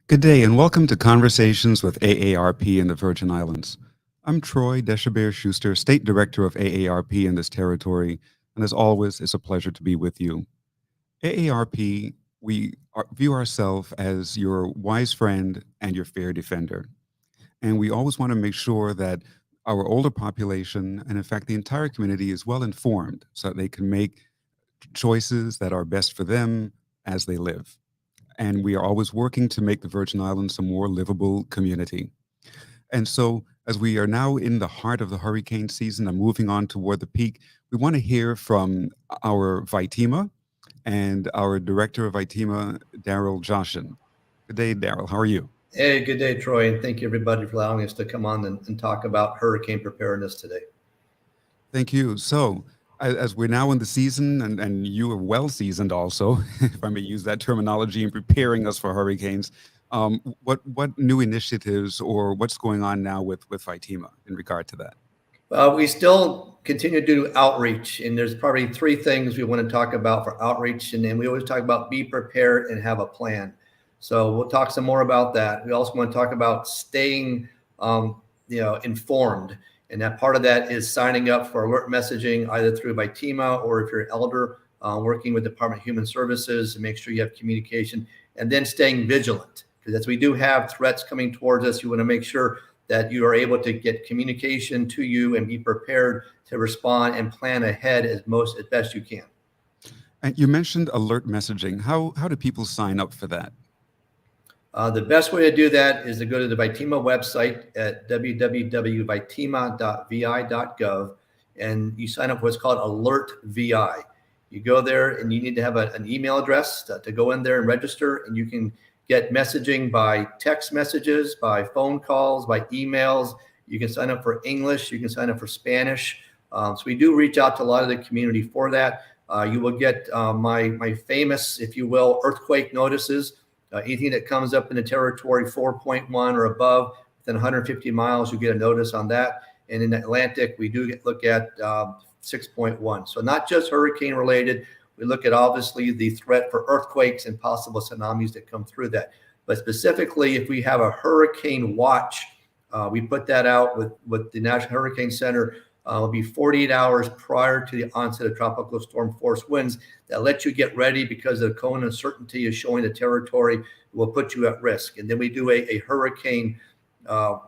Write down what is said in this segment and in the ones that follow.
Good day and welcome to Conversations with AARP in the Virgin Islands. I'm Troy Deshabert-Schuster, State Director of AARP in this territory, and as always, it's a pleasure to be with you. AARP, view ourselves as your wise friend and your fair defender. And we always want to make sure that our older population, and in fact the entire community, is well informed so that they can make choices that are best for them as they live. And we are always working to make the Virgin Islands a more livable community. And so, as we are now in the heart of the hurricane season and moving on toward the peak, we want to hear from our VITEMA and our Director of VITEMA, Daryl Jaschen. Good day, Daryl. How are you? Hey, good day, Troy, and thank you everybody for allowing us to come on and talk about hurricane preparedness today. Thank you. So, as we're now in the season, and you are well seasoned also, if I may use that terminology, in preparing us for hurricanes, what new initiatives or what's going on now with VITEMA in regard to that? We still continue to do outreach, and there's probably three things we want to talk about for outreach, and then we always talk about be prepared and have a plan. So we'll talk some more about that. We also want to talk about staying, informed. And that part of that is signing up for alert messaging, either through VITEMA or if you're an elder, working with Department of Human Services to make sure you have communication, and then staying vigilant. Because as we do have threats coming towards us, you want to make sure that you are able to get communication to you and be prepared to respond and plan ahead as best you can. And you mentioned alert messaging. How do people sign up for that? The best way to do that is to go to the VITEMA website at www.vitema.vi.gov, and you sign up for what's called Alert VI. You go there and you need to have an email address to go in there and register, and you can get messaging by text messages, by phone calls, by emails. You can sign up for English. You can sign up for Spanish. So we do reach out to a lot of the community for that. You will get my famous, if you will, earthquake notices. Anything that comes up in the territory 4.1 or above within 150 miles, you get a notice on that. And in the Atlantic, we do look at 6.1. So not just hurricane related. We look at obviously the threat for earthquakes and possible tsunamis that come through that. But specifically, if we have a hurricane watch, we put that out with the National Hurricane Center. It'll be 48 hours prior to the onset of tropical storm force winds that let you get ready, because the cone uncertainty is showing the territory will put you at risk. And then we do a hurricane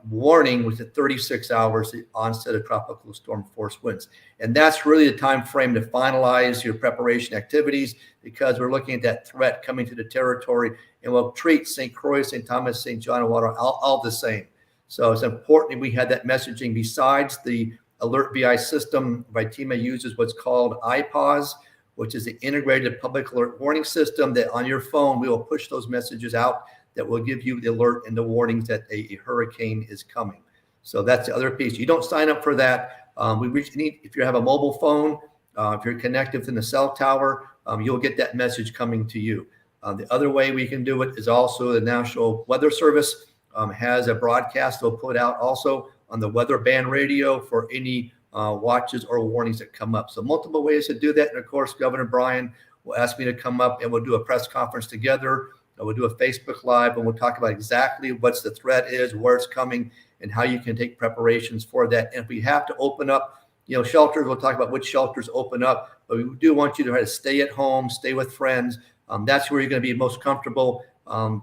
warning within 36 hours, the onset of tropical storm force winds. And that's really the time frame to finalize your preparation activities, because we're looking at that threat coming to the territory, and we'll treat St. Croix, St. Thomas, St. John, and Water all the same. So it's important that we had that messaging. Besides the Alert VI system, VITEMA uses what's called IPAWS, which is the Integrated Public Alert Warning System, that on your phone, we will push those messages out that will give you the alert and the warnings that a hurricane is coming. So that's the other piece. You don't sign up for that. If you have a mobile phone, if you're connected within the cell tower, you'll get that message coming to you. The other way we can do it is also the National Weather Service has a broadcast they'll put out also on the weather band radio for any watches or warnings that come up. So multiple ways to do that. And of course, Governor Bryan will ask me to come up and we'll do a press conference together. We'll do a Facebook Live, and we'll talk about exactly what's the threat is, where it's coming, and how you can take preparations for that. And if we have to open up, shelters, we'll talk about which shelters open up. But we do want you to try to stay at home, stay with friends. That's where you're going to be most comfortable.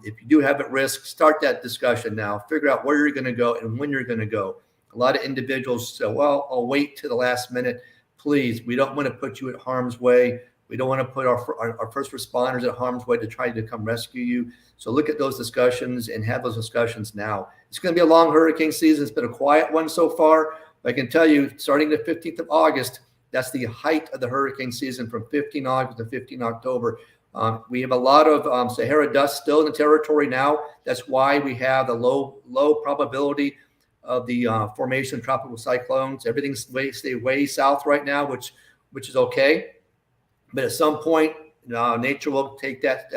If you do have at risk, start that discussion now. Figure out where you're going to go and when you're going to go. A lot of individuals say, well, I'll wait to the last minute. Please, we don't want to put you at harm's way. We don't want to put our first responders at harm's way to try to come rescue you. So look at those discussions and have those discussions now. It's going to be a long hurricane season. It's been a quiet one so far. But I can tell you, starting the 15th of August, that's the height of the hurricane season, from 15 August to 15 October. We have a lot of Sahara dust still in the territory now. That's why we have the low probability of the formation of tropical cyclones. Everything's way south right now, which is okay. But at some point, nature will take that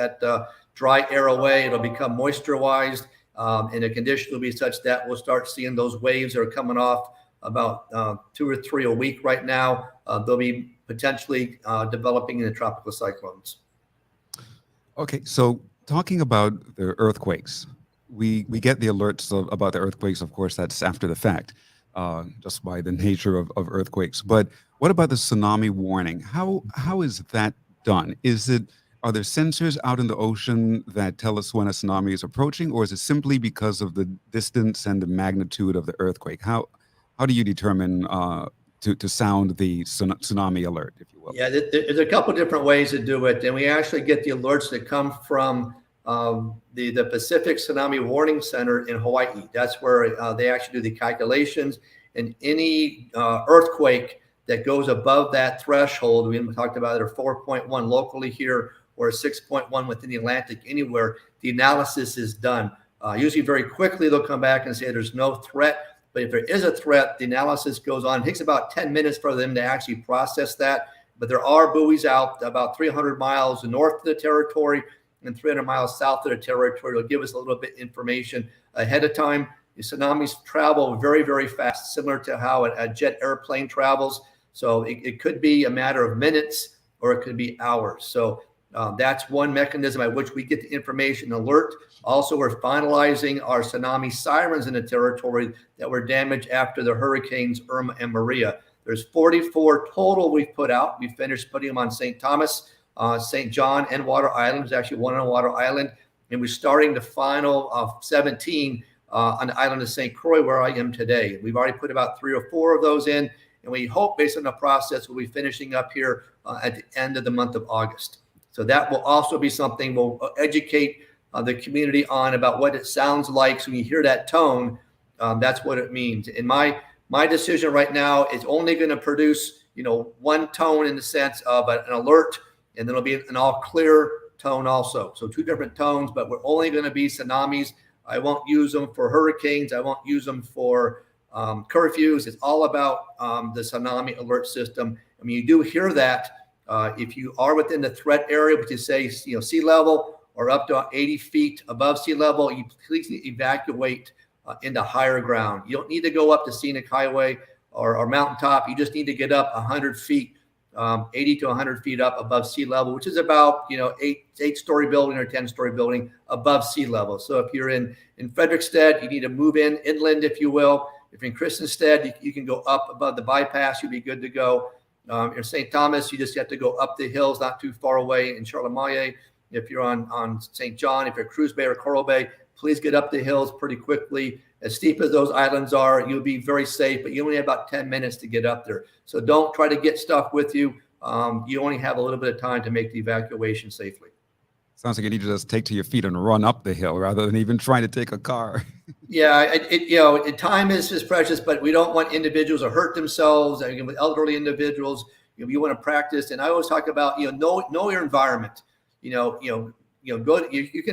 dry air away. It'll become moisturized, and the condition will be such that we'll start seeing those waves that are coming off about 2 or 3 a week right now. They'll be potentially developing into tropical cyclones. Okay, so talking about the earthquakes, we get the alerts about the earthquakes. Of course, that's after the fact, just by the nature of earthquakes. But what about the tsunami warning? How is that done? Are there sensors out in the ocean that tell us when a tsunami is approaching, or is it simply because of the distance and the magnitude of the earthquake? How do you determine to sound the tsunami alert, if you will? Yeah, there's a couple different ways to do it, and we actually get the alerts that come from the Pacific Tsunami Warning Center in Hawaii. That's where they actually do the calculations, and any earthquake that goes above that threshold, we talked about it, or 4.1 locally here, or 6.1 within the Atlantic, anywhere, the analysis is done. Usually very quickly, they'll come back and say there's no threat. But if there is a threat, the analysis goes on. It takes about 10 minutes for them to actually process that. But there are buoys out about 300 miles north of the territory and 300 miles south of the territory. It'll give us a little bit information ahead of time. The tsunamis travel very, very fast, similar to how a jet airplane travels. So it could be a matter of minutes or it could be hours. So that's one mechanism by which we get the information alert. Also, we're finalizing our tsunami sirens in the territory that were damaged after the hurricanes Irma and Maria. There's 44 total we've put out. We finished putting them on St. Thomas, St. John, and Water Island. There's actually one on Water Island. And we're starting the final 17 on the island of St. Croix, where I am today. We've already put about 3 or 4 of those in. And we hope, based on the process, we'll be finishing up here at the end of the month of August. So that will also be something we'll educate the community on about what it sounds like. So when you hear that tone, that's what it means. And my decision right now is only going to produce, one tone in the sense of an alert, and then it'll be an all clear tone also. So 2 different tones, but we're only going to be tsunamis. I won't use them for hurricanes. I won't use them for curfews. It's all about the tsunami alert system. I mean, you do hear that. If you are within the threat area, which is say, sea level or up to 80 feet above sea level, you please evacuate into higher ground. You don't need to go up to scenic highway or mountaintop. You just need to get up 100 feet, 80 to 100 feet up above sea level, which is about, 8-story building or 10-story building above sea level. So if you're in Frederickstead, you need to move inland, if you will. If you're in Christenstead, you can go up above the bypass. You'll be good to go. In St. Thomas, you just have to go up the hills, not too far away. In Charlemagne, if you're on St. John, if you're Cruz Bay or Coral Bay, please get up the hills pretty quickly. As steep as those islands are, you'll be very safe, but you only have about 10 minutes to get up there. So don't try to get stuff with you. You only have a little bit of time to make the evacuation safely. Sounds like you need to just take to your feet and run up the hill rather than even trying to take a car. Yeah, time is precious, but we don't want individuals to hurt themselves. With elderly individuals, you want to practice. And I always talk about, know your environment. You can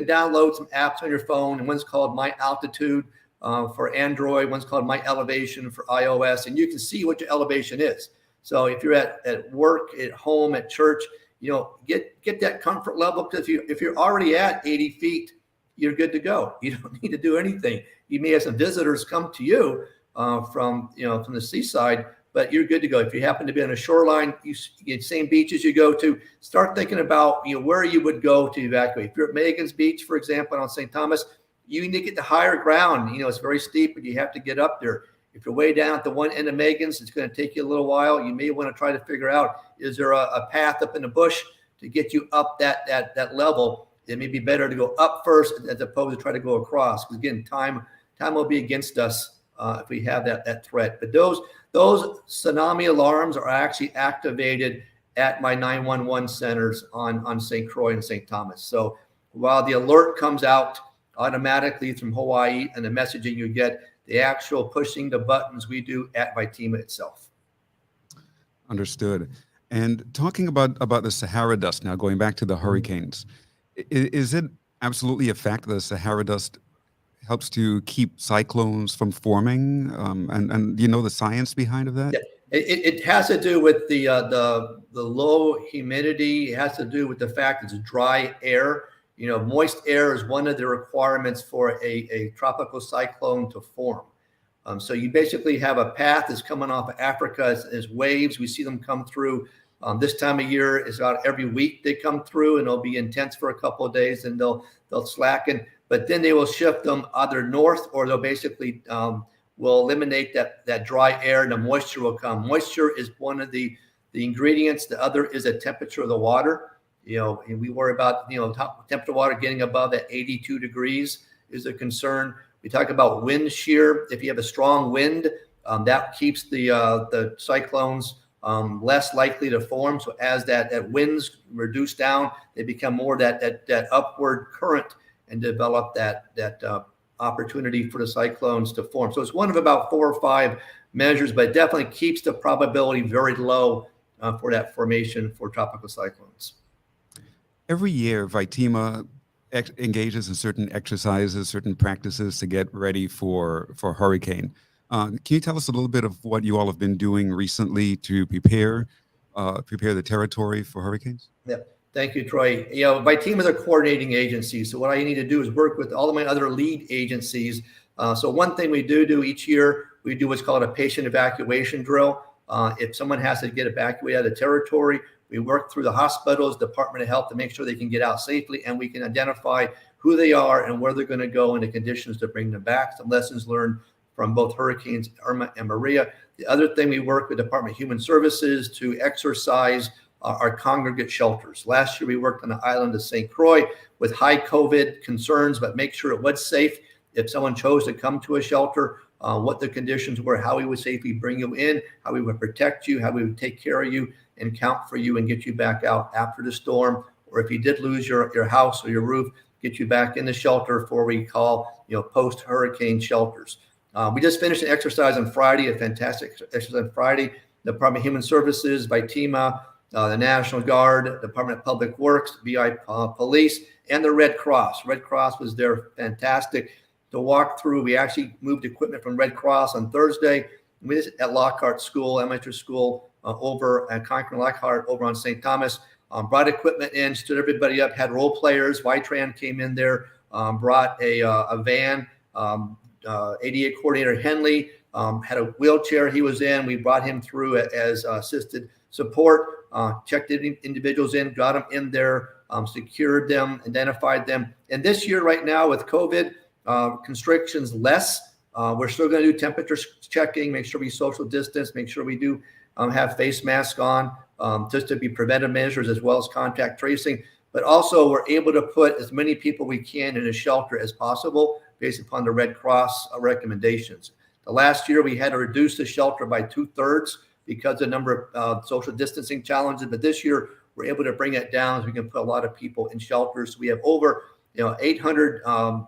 download some apps on your phone, and one's called My Altitude for Android, one's called My Elevation for iOS, and you can see what your elevation is. So if you're at work, at home, at church, get that comfort level, because if you're already at 80 feet, you're good to go. You don't need to do anything. You may have some visitors come to you from the seaside, but you're good to go. If you happen to be on a shoreline, same beaches you go to, start thinking about where you would go to evacuate. If you're at Megan's Beach, for example, on St. Thomas, you need to get to higher ground. It's very steep, but you have to get up there. If you're way down at the one end of Megan's, it's going to take you a little while. You may want to try to figure out, is there a path up in the bush to get you up that level? It may be better to go up first as opposed to try to go across. Because again, time will be against us if we have that threat. But those tsunami alarms are actually activated at my 911 centers on St. Croix and St. Thomas. So while the alert comes out automatically from Hawaii and the messaging you get, the actual pushing the buttons we do at VITEMA itself. Understood. And talking about the Sahara Dust now, going back to the hurricanes, is it absolutely a fact that the Sahara Dust helps to keep cyclones from forming? And the science behind of that? Yeah. It has to do with the low humidity. It has to do with the fact it's dry air. Moist air is one of the requirements for a tropical cyclone to form. So you basically have a path that's coming off of Africa as waves. We see them come through this time of year. It's about every week they come through, and they'll be intense for a couple of days, and they'll slacken. but then they will shift them either north, or they'll basically will eliminate that dry air, and the moisture will come. Moisture is one of the ingredients. The other is the temperature of the water. And we worry about, temperature of water getting above that 82 degrees is a concern. We talk about wind shear. If you have a strong wind, that keeps the cyclones less likely to form. So as that winds reduce down, they become more that upward current and develop that opportunity for the cyclones to form. So it's one of about 4 or 5 measures, but it definitely keeps the probability very low for that formation for tropical cyclones. Every year, VITEMA engages in certain exercises, certain practices to get ready for hurricane. Can you tell us a little bit of what you all have been doing recently to prepare the territory for hurricanes? Yeah. Thank you, Troy. VITEMA is a coordinating agency. So what I need to do is work with all of my other lead agencies. So one thing we do each year, we do what's called a patient evacuation drill. If someone has to get evacuated out of the territory, we work through the hospitals, Department of Health to make sure they can get out safely, and we can identify who they are and where they're going to go and the conditions to bring them back. Some lessons learned from both hurricanes Irma and Maria. The other thing, we work with Department of Human Services to exercise our congregate shelters. Last year, we worked on the island of St. Croix with high COVID concerns, but make sure it was safe. If someone chose to come to a shelter, what the conditions were, how we would safely bring you in, how we would protect you, how we would take care of you and count for you and get you back out after the storm. Or if you did lose your house or your roof, get you back in the shelter for what we call, post-hurricane shelters. We just finished an exercise on Friday, a fantastic exercise on Friday. The Department of Human Services, VITEMA, the National Guard, Department of Public Works, VI Police, and the Red Cross. Red Cross was there, fantastic to walk through. We actually moved equipment from Red Cross on Thursday. We did at Lockhart School, elementary school, over at Concord Lockhart, over on St. Thomas. Brought equipment in, stood everybody up, had role players. Vitran came in there, brought a van. ADA coordinator Henley had a wheelchair he was in. We brought him through as assisted support, checked individuals in, got them in there, secured them, identified them. And this year, right now, with COVID constrictions less, we're still going to do temperature checking, make sure we social distance, make sure we do have face masks on, just to be preventive measures as well as contact tracing. But also, we're able to put as many people we can in a shelter as possible based upon the Red Cross recommendations. The last year, we had to reduce the shelter by 2/3 because of the number of social distancing challenges. But this year, we're able to bring it down so we can put a lot of people in shelters. We have over 800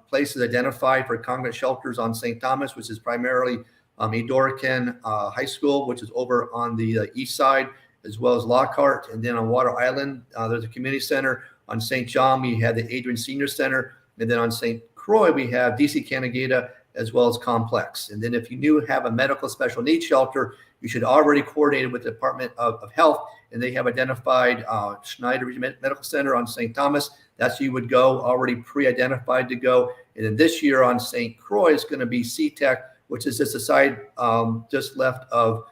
places identified for congregate shelters on St. Thomas, which is primarily Edorcan High School, which is over on the east side, as well as Lockhart. And then on Water Island, there's a community center. On St. John, we have the Adrian Senior Center. And then on St. Croix, we have DC Canagata, as well as Complex. And then if you have a medical special needs shelter, you should already coordinate with the Department of Health, and they have identified Schneider Medical Center on St. Thomas. That's where you would go, already pre-identified to go. And then this year on St. Croix, it's going to be CTEC, which is just a side just left of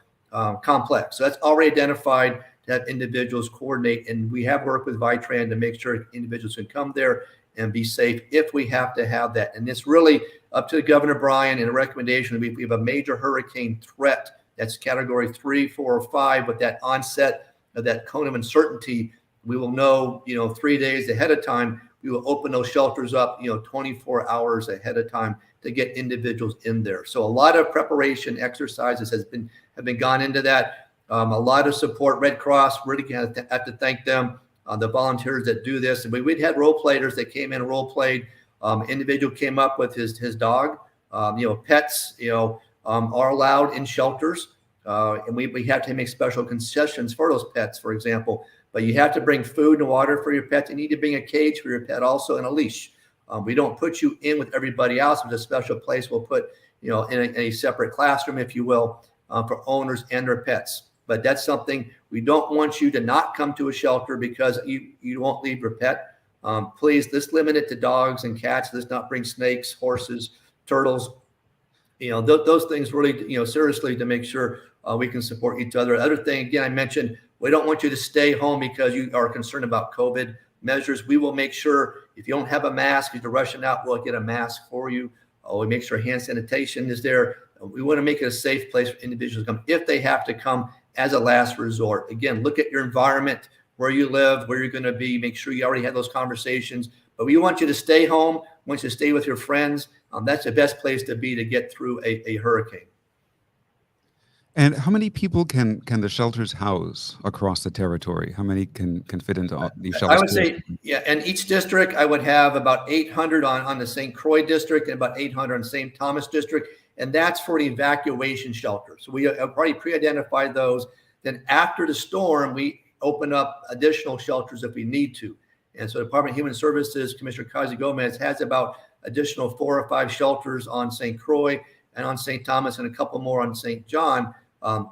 Complex. So that's already identified to have individuals coordinate. And we have worked with Vitran to make sure individuals can come there and be safe if we have to have that. And it's really up to Governor Bryan and a recommendation. We have a major hurricane threat that's category 3, 4, or 5. With that onset of that cone of uncertainty, we will know, 3 days ahead of time. We will open those shelters up, 24 hours ahead of time to get individuals in there. So a lot of preparation exercises have been gone into that. A lot of support. Red Cross, really have to thank them. The volunteers that do this. And we'd had role players that came in and role played. Individual came up with his dog. Pets, are allowed in shelters. And we have to make special concessions for those pets, for example. But you have to bring food and water for your pet. You need to bring a cage for your pet also and a leash. We don't put you in with everybody else. There's a special place we'll put, in a separate classroom, if you will, for owners and their pets. But that's something we don't want you to not come to a shelter because you won't leave your pet. Please, let's limit it to dogs and cats. Let's not bring snakes, horses, turtles. Those things really, seriously, to make sure we can support each other. Other thing, again, I mentioned, we don't want you to stay home because you are concerned about COVID. measures. We will make sure if you don't have a mask, if you're rushing out, we'll get a mask for you. We make sure hand sanitation is there. We want to make it a safe place for individuals to come if they have to come as a last resort. Again, look at your environment, where you live, where you're going to be. Make sure you already had those conversations. But we want you to stay home. We want you to stay with your friends. That's the best place to be to get through a hurricane. And how many people can the shelters house across the territory? How many can fit into these shelters? I would say, yeah, in each district, I would have about 800 on the St. Croix district and about 800 on St. Thomas district. And that's for the evacuation shelter. So we have already pre-identified those. Then after the storm, we open up additional shelters if we need to. And so the Department of Human Services, Commissioner Kazi Gomez, has about additional 4 or 5 shelters on St. Croix and on St. Thomas and a couple more on St. John.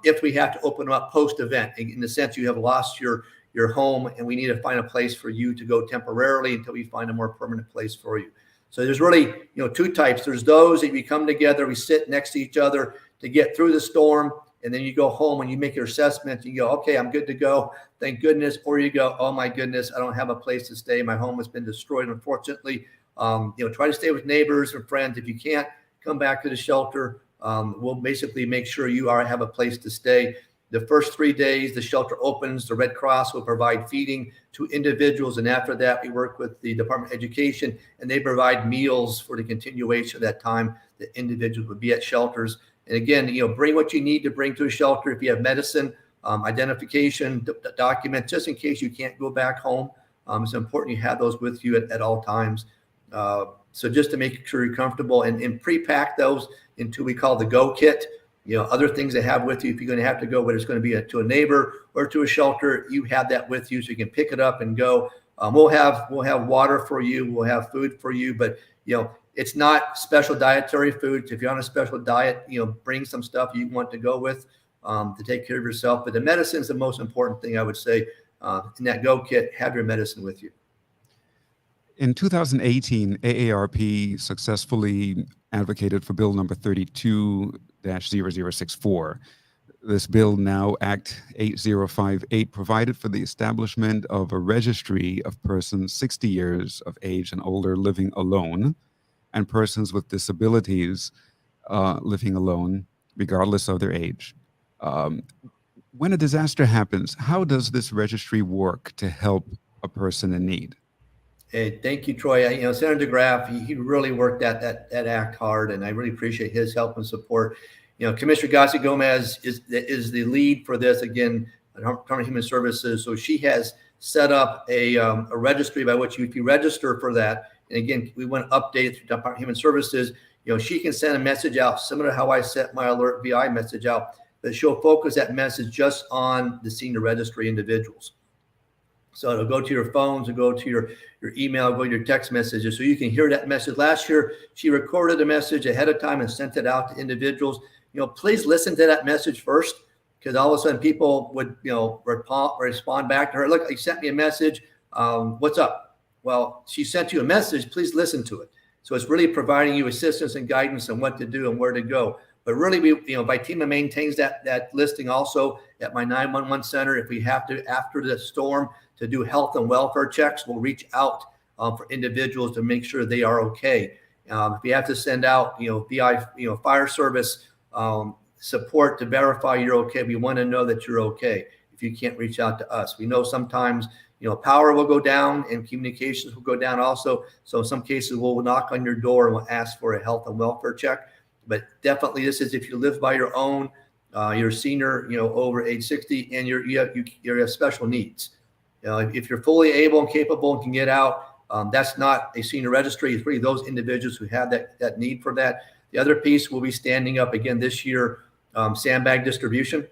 If we have to open them up post-event, in the sense you have lost your home and we need to find a place for you to go temporarily until we find a more permanent place for you. So there's really, 2 types. There's those that we come together, we sit next to each other to get through the storm, and then you go home and you make your assessment. You go, okay, I'm good to go. Thank goodness. Or you go, oh my goodness, I don't have a place to stay. My home has been destroyed, unfortunately. Try to stay with neighbors or friends. If you can't, come back to the shelter. We'll basically make sure you have a place to stay. The first 3 days, the shelter opens. The Red Cross will provide feeding to individuals. And after that, we work with the Department of Education, and they provide meals for the continuation of that time that individuals would be at shelters. And again, bring what you need to bring to a shelter. If you have medicine, identification, documents, just in case you can't go back home. It's important you have those with you at all times. So just to make sure you're comfortable and pre-pack those into we call the go kit. Other things they have with you. If you're going to have to go, whether it's going to be to a neighbor or to a shelter, you have that with you so you can pick it up and go. We'll have water for you. We'll have food for you, but it's not special dietary food. If you're on a special diet, bring some stuff you want to go with to take care of yourself. But the medicine is the most important thing, I would say. In that go kit, have your medicine with you. In 2018, AARP successfully advocated for Bill number 32-0064. This bill, now Act 8058, provided for the establishment of a registry of persons 60 years of age and older living alone, and persons with disabilities living alone, regardless of their age. When a disaster happens, how does this registry work to help a person in need? Hey, thank you, Troy. Senator DeGraff, he really worked that act hard, and I really appreciate his help and support. Commissioner Kazi Gomez is the lead for this, again, Department of Human Services. So she has set up a registry by which if you register for that, and again, we want to update it through Department of Human Services. She can send a message out similar to how I sent my alert VI message out, but she'll focus that message just on the senior registry individuals. So it'll go to your phones, it'll go to your email, go to your text messages, so you can hear that message. Last year, she recorded a message ahead of time and sent it out to individuals. Please listen to that message first, because all of a sudden people would, respond back to her. Look, you sent me a message. What's up? Well, she sent you a message. Please listen to it. So it's really providing you assistance and guidance on what to do and where to go. But really, VITEMA maintains that listing also at my 911 center. If we have to, after the storm, to do health and welfare checks, we'll reach out for individuals to make sure they are okay. If we have to send out, VI, fire service support to verify you're okay, we want to know that you're okay. If you can't reach out to us, we know sometimes power will go down and communications will go down also. So in some cases, we'll knock on your door and we'll ask for a health and welfare check. But definitely, this is if you live by your own, you're a senior, over age 60, and you have special needs. If you're fully able and capable and can get out, that's not a senior registry. It's really those individuals who have that need for that. The other piece will be standing up again this year, sandbag distribution.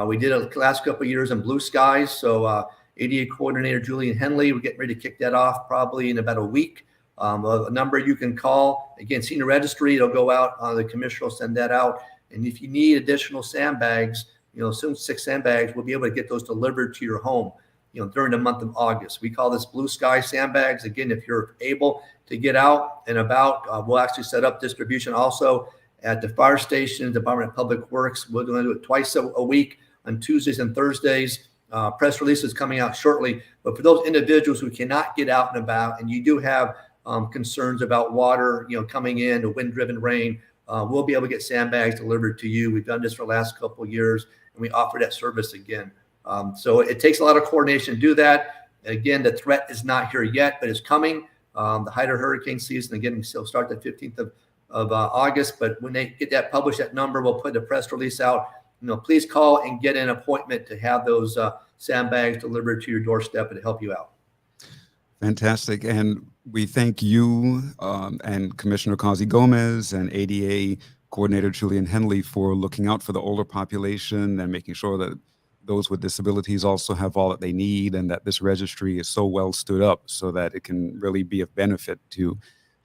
We did it the last couple of years in Blue Skies. So ADA coordinator Julian Henley, we're getting ready to kick that off probably in about a week. A number you can call. Again, senior registry, it'll go out. The commissioner will send that out. And if you need additional sandbags, soon 6 sandbags, we'll be able to get those delivered to your home, during the month of August. We call this Blue Sky sandbags. Again, if you're able to get out and about, we'll actually set up distribution also at the fire station, Department of Public Works. We're going to do it twice a week on Tuesdays and Thursdays. Press release is coming out shortly. But for those individuals who cannot get out and about, and you do have concerns about water, coming in, the wind-driven rain, we'll be able to get sandbags delivered to you. We've done this for the last couple of years, and we offer that service again. So it takes a lot of coordination to do that. Again, the threat is not here yet, but it's coming. The height of hurricane season, again, we still start the 15th of August. But when they get that published, that number, we'll put the press release out. Please call and get an appointment to have those sandbags delivered to your doorstep and to help you out. Fantastic. And we thank you and Commissioner Causey Gomez and ADA Coordinator Julian Henley for looking out for the older population and making sure that those with disabilities also have all that they need, and that this registry is so well stood up so that it can really be of benefit to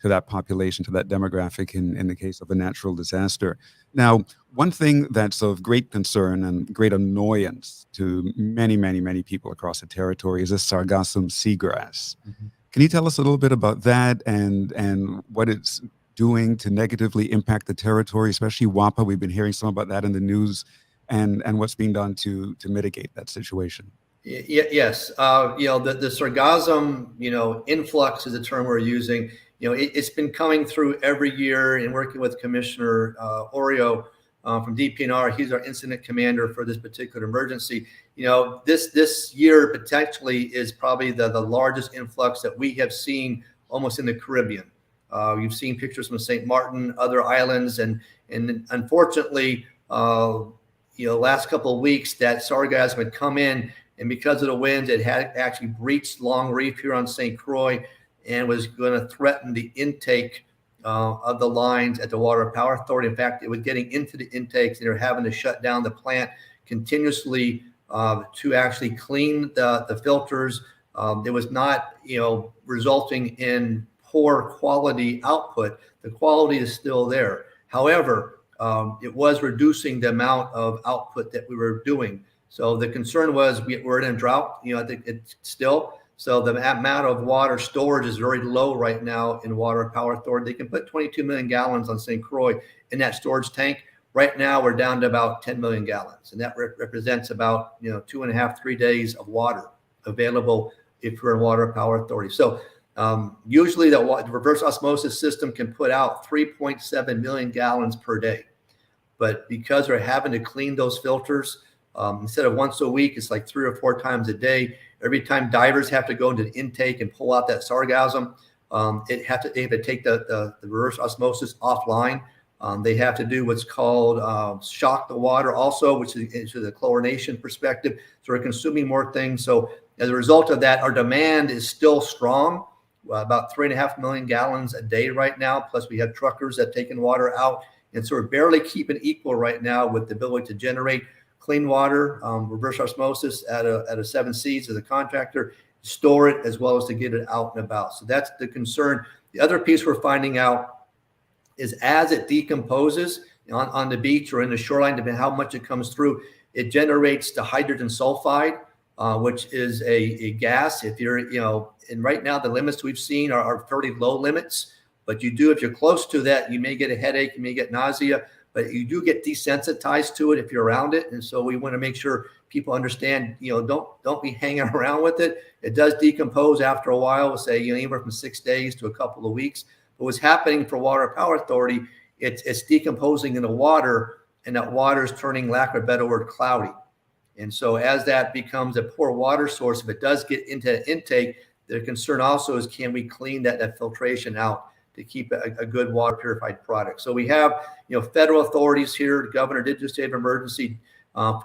that population, to that demographic in the case of a natural disaster. Now, one thing that's of great concern and great annoyance to many, many, many people across the territory is this Sargassum seagrass. Mm-hmm. Can you tell us a little bit about that and what it's doing to negatively impact the territory, especially WAPA? We've been hearing some about that in the news, and what's being done to mitigate that situation. Yes. The Sargassum, influx is the term we're using. It's been coming through every year, and working with Commissioner Oreo from DPNR. He's our incident commander for this particular emergency. This year potentially is probably the largest influx that we have seen almost in the Caribbean. You've seen pictures from St. Martin, other islands, and unfortunately, last couple of weeks that sargassum had come in, and because of the winds, it had actually breached Long Reef here on St. Croix and was going to threaten the intake of the lines at the Water Power Authority. In fact, it was getting into the intakes, and they were having to shut down the plant continuously to actually clean the filters. It was not, resulting in poor quality output. The quality is still there. However, it was reducing the amount of output that we were doing. So the concern was we're in a drought. I think it's still. So the amount of water storage is very low right now in Water Power Authority. They can put 22 million gallons on St. Croix in that storage tank. Right now, we're down to about 10 million gallons, and that represents about 2.5, 3 days of water available if you're in Water Power Authority. So usually the reverse osmosis system can put out 3.7 million gallons per day, but because they're having to clean those filters, instead of once a week, it's like 3 or 4 times a day. Every time divers have to go into the intake and pull out that sargassum, they have to take the reverse osmosis offline. They have to do what's called shock the water also, which is into the chlorination perspective. So we're consuming more things. So as a result of that, our demand is still strong, about 3.5 million gallons a day right now. Plus we have truckers that have taken water out. And so we're barely keeping equal right now with the ability to generate clean water, reverse osmosis at a 7 Seas as a contractor, store it, as well as to get it out and about. So that's the concern. The other piece we're finding out is as it decomposes on the beach or in the shoreline, depending on how much it comes through, it generates the hydrogen sulfide, which is a gas. If you're, and right now the limits we've seen are fairly low limits, but if you're close to that, you may get a headache, you may get nausea, but you do get desensitized to it if you're around it. And so we want to make sure people understand, don't be hanging around with it. It does decompose after a while, we'll say, anywhere from 6 days to a couple of weeks. But what's happening for Water Power Authority, it's decomposing in the water, and that water is turning, lack of a better word, cloudy. And so as that becomes a poor water source, if it does get into intake, the concern also is, can we clean that filtration out to keep a good water purified product? So we have, federal authorities here. The governor did just state of emergency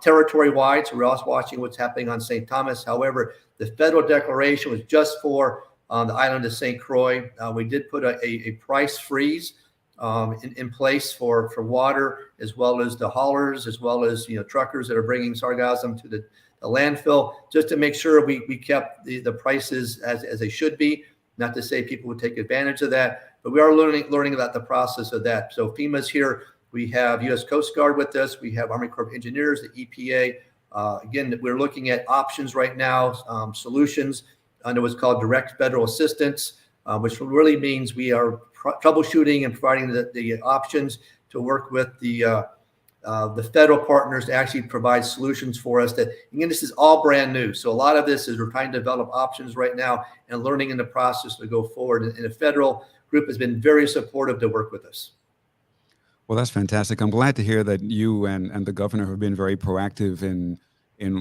territory-wide. So we're also watching what's happening on St. Thomas. However, the federal declaration was just for the island of St. Croix. We did put a price freeze in place for water, as well as the haulers, as well as truckers that are bringing sargassum to the landfill, just to make sure we kept the prices as they should be. Not to say people would take advantage of that, but we are learning about the process of that. So FEMA's here. We have U.S. Coast Guard with us. We have Army Corps of Engineers, the EPA. Again, we're looking at options right now, solutions under what's called direct federal assistance, which really means we are troubleshooting and providing the options to work with the the federal partners to actually provide solutions for us. That, again, this is all brand new. So a lot of this is we're trying to develop options right now and learning in the process to go forward. And the federal group has been very supportive to work with us. Well, that's fantastic. I'm glad to hear that you and the governor have been very proactive in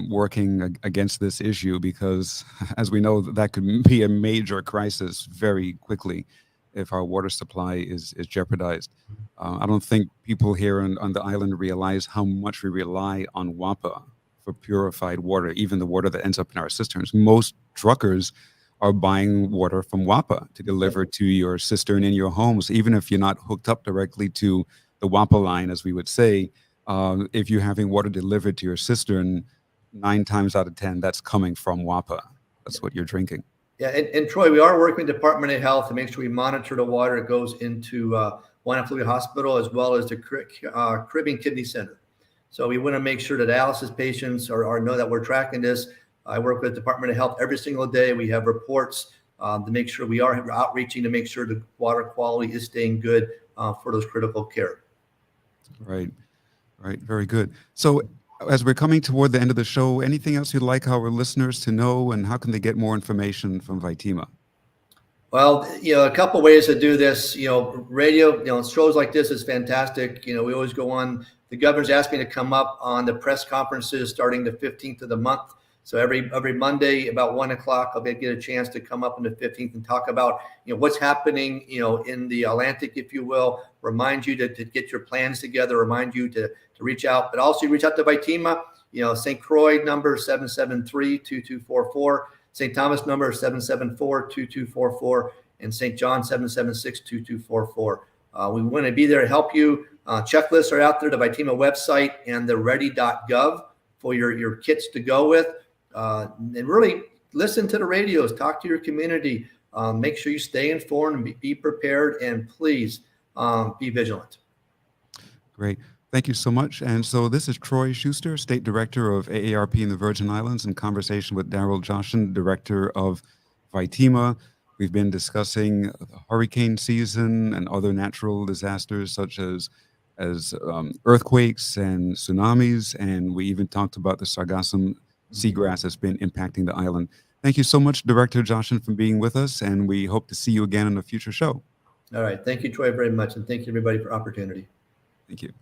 working against this issue, because as we know, that could be a major crisis very quickly if our water supply is jeopardized. I don't think people here on the island realize how much we rely on WAPA for purified water, even the water that ends up in our cisterns. Most truckers are buying water from WAPA to deliver to your cistern in your homes, even if you're not hooked up directly to the WAPA line, as we would say. If you're having water delivered to your cistern, 9 times out of 10, that's coming from WAPA. That's what you're drinking. Yeah, and Troy, we are working with the Department of Health to make sure we monitor the water that goes into Hawaiian Fluid Hospital, as well as the Caribbean Kidney Center. So we want to make sure that dialysis patients know that we're tracking this. I work with the Department of Health every single day. We have reports to make sure we are outreaching to make sure the water quality is staying good for those critical care. Right, right. Very good. So as we're coming toward the end of the show, anything else you'd like our listeners to know, and how can they get more information from VITEMA? Well, a couple ways to do this. Radio, shows like this is fantastic. We always go on. The governor's asked me to come up on the press conferences starting the 15th of the month. So every Monday about 1 o'clock, I'll get a chance to come up on the 15th and talk about what's happening in the Atlantic, if you will. Remind you to get your plans together. Remind you to reach out, but also reach out to VITEMA. St. Croix number 773-2244. St. Thomas number 774-2244, and St. John 776-2244. We want to be there to help you. Checklists are out there, the VITEMA website and the ready.gov for your kits to go with. And really listen to the radios, talk to your community, make sure you stay informed and be prepared, and please be vigilant. Great. Thank you so much. And so this is Troy Schuster, State Director of AARP in the Virgin Islands, in conversation with Daryl Jaschen, Director of VITEMA. We've been discussing the hurricane season and other natural disasters such as earthquakes and tsunamis, and we even talked about the Sargassum seagrass that's been impacting the island. Thank you so much, Director Jaschen, for being with us, and we hope to see you again in a future show. All right. Thank you, Troy, very much, and thank you, everybody, for opportunity. Thank you.